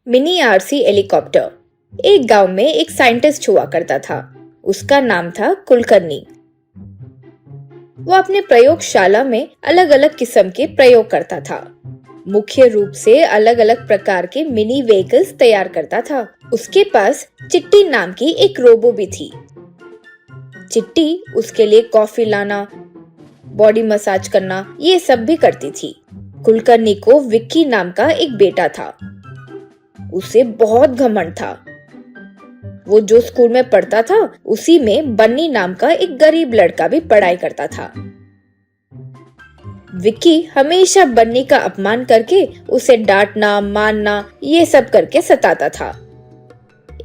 Mini RC helicopter. एक गांव में एक साइंटिस्ट हुआ करता था। उसका नाम था कुलकर्णी। वो अपने प्रयोगशाला में अलग अलग किस्म के प्रयोग करता था। मुख्य रूप से अलग अलग प्रकार के मिनी व्हीकल्स तैयार करता था। उसके पास चिट्टी नाम की एक रोबो भी थी। चिट्टी उसके लिए कॉफी लाना, बॉडी मसाज करना, ये सब भी करती थी। कुलकर्णी को विक्की नाम का एक बेटा था। उसे बहुत घमंड था। वो जो स्कूल में पढ़ता था उसी में बन्नी नाम का एक गरीब लड़का भी पढ़ाई करता था। विक्की हमेशा बन्नी का अपमान करके उसे डांटना, मारना, ये सब करके सताता था।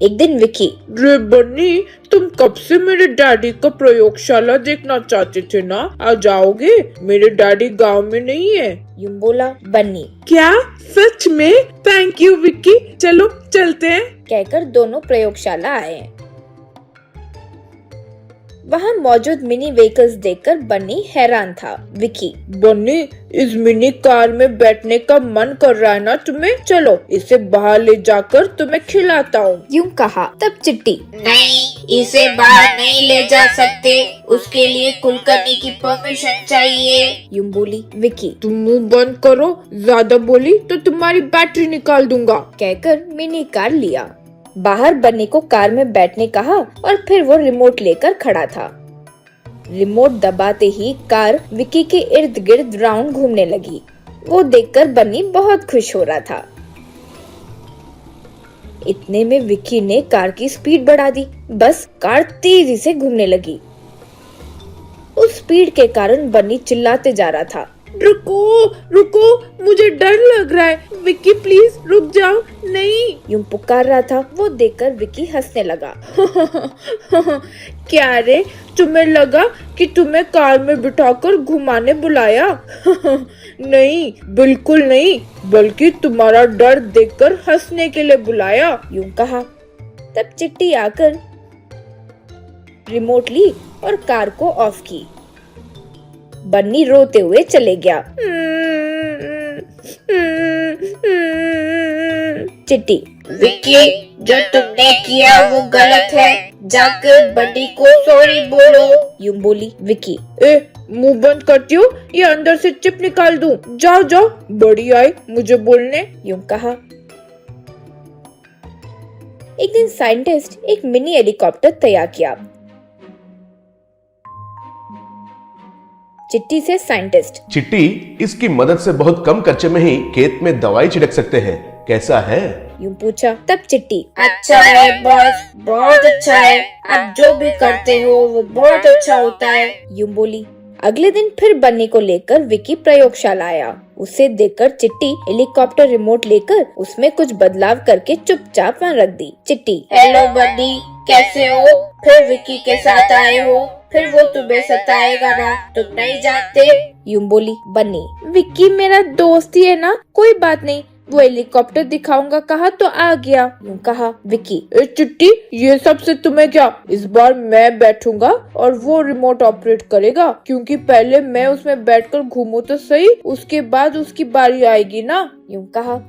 एक दिन विक्की, रे बन्नी, तुम कब से मेरे डैडी का प्रयोगशाला देखना चाहते थे ना? आ जाओगे? मेरे डैडी गांव में नहीं है। यूं बोला बन्नी। क्या सच में? थैंक यू विक्की, चलो चलते हैं। कहकर दोनों प्रयोगशाला आए। वहाँ मौजूद मिनी व्हीकल्स देखकर बन्नी हैरान था। विक्की, बन्नी, इस मिनी कार में बैठने का मन कर रहा है ना तुम्हें? चलो इसे बाहर ले जाकर तुम्हें खिलाता हूँ। यूं कहा। तब चिट्टी, नहीं, इसे बाहर नहीं ले जा सकते, उसके लिए कुलकर्णी की परमिशन चाहिए। यूं बोली विक्की। तुम मुंह बंद करो, ज्यादा बोली तो तुम्हारी बैटरी निकाल दूंगा। कहकर मिनी कार लिया। बाहर बन्नी को कार में बैठने कहा और फिर वो रिमोट लेकर खड़ा था। रिमोट दबाते ही कार विक्की के इर्द गिर्द राउंड घूमने लगी। वो देखकर बन्नी बहुत खुश हो रहा था। इतने में विक्की ने कार की स्पीड बढ़ा दी। बस कार तेजी से घूमने लगी। उस स्पीड के कारण बन्नी चिल्लाते जा रहा था। रुको रुको, मुझे डर लग रहा है। विक्की प्लीज रुक जाओ। नहीं, यूं पुकार रहा था। वो देखकर विक्की हंसने लगा। क्या रे, तुम्हें लगा कि तुम्हें कार में बिठाकर घुमाने बुलाया? नहीं, बिल्कुल नहीं, बल्कि तुम्हारा डर देखकर हंसने के लिए बुलाया। यूं कहा। तब चिट्टी आकर रिमोट ली और कार को ऑफ की। बन्नी रोते हुए चले गया। चिट्टी, विक्की, जो तुमने किया वो गलत है, जाकर बन्नी को सॉरी बोलो। यूं बोली विक्की। मुंह बंद करती हो या अंदर से चिप निकाल दूं? जाओ जाओ, बड़ी आई मुझे बोलने। यूं कहा। एक दिन साइंटिस्ट एक मिनी हेलीकॉप्टर तैयार किया। चिट्टी से साइंटिस्ट, चिट्टी, इसकी मदद से बहुत कम खर्चे में ही खेत में दवाई छिड़क सकते हैं, कैसा है? यूं पूछा। तब चिट्टी, अच्छा है बॉस, बहुत अच्छा है, आप जो भी करते हो वो बहुत अच्छा होता है। यूं बोली। अगले दिन फिर बन्नी को लेकर विक्की प्रयोगशाला आया। उसे देखकर चिट्टी हेलीकॉप्टर रिमोट लेकर उसमें कुछ बदलाव करके चुपचाप वहाँ रख दी। चिट्टी, हेलो बन्नी, कैसे हो? फिर विक्की के साथ आए हो? फिर वो तुम्हें सताएगा ना, तुम नहीं जानते? यूं बोली बन्नी। विक्की मेरा दोस्त ही है ना, कोई बात नहीं, वो हेलीकॉप्टर दिखाऊंगा कहा तो आ गया। यूं कहा विक्की। चिट्टी, ये सब से तुम्हें क्या? इस बार मैं बैठूंगा और वो रिमोट ऑपरेट करेगा, क्योंकि पहले मैं उसमें बैठकर घूमूं तो सही, उसके बाद उसकी बारी आएगी ना। यूं कहा।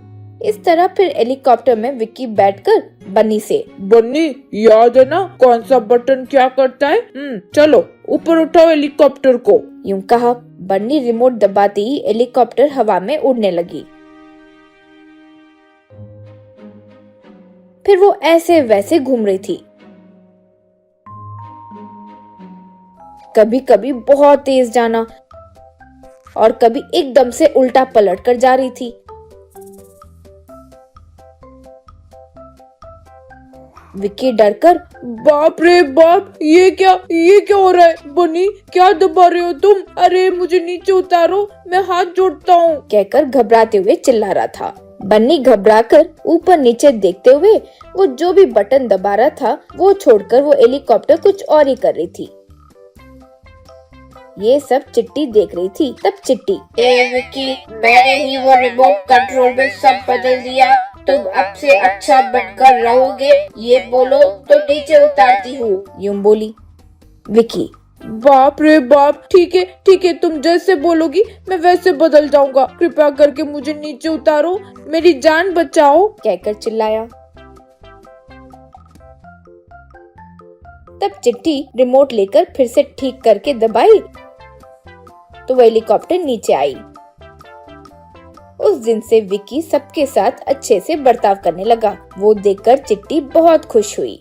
इस तरह फिर हेलीकॉप्टर में विक्की बैठकर बन्नी से, बन्नी, याद है ना कौन सा बटन क्या करता है? चलो ऊपर उठाओ हेलीकॉप्टर को। यूं कहा। बन्नी रिमोट दबाते ही हेलीकॉप्टर हवा में उड़ने लगी। फिर वो ऐसे वैसे घूम रही थी। कभी कभी बहुत तेज जाना और कभी एकदम से उल्टा पलट कर जा रही थी। विक्की डरकर, बाप रे बाप, ये क्या हो रहा है? बन्नी, क्या दबा रहे हो तुम? अरे मुझे नीचे उतारो, मैं हाथ जोड़ता हूँ। कहकर घबराते हुए चिल्ला रहा था। बन्नी घबराकर ऊपर नीचे देखते हुए वो जो भी बटन दबा रहा था वो छोड़कर वो हेलीकॉप्टर कुछ और ही कर रही थी। ये सब चिट्टी देख रही थी। तब चिट्टी, विक्की, मैंने ही वो रिमोट कंट्रोल में सब बदल दिया, तुम अब से अच्छा बनकर रहोगे, ये बोलो तो नीचे उतारती हूँ। यूं बोली विक्की। बाप रे बाप, ठीक है, तुम जैसे बोलोगी मैं वैसे बदल जाऊंगा। कृपया करके मुझे नीचे उतारो, मेरी जान बचाओ, कहकर चिल्लाया। तब चिट्टी रिमोट लेकर फिर से ठीक करके दबाई तो वह हेलीकॉप्टर नीचे आई। उस दिन से विक्की सबके साथ अच्छे से बर्ताव करने लगा। वो देखकर चिट्टी बहुत खुश हुई।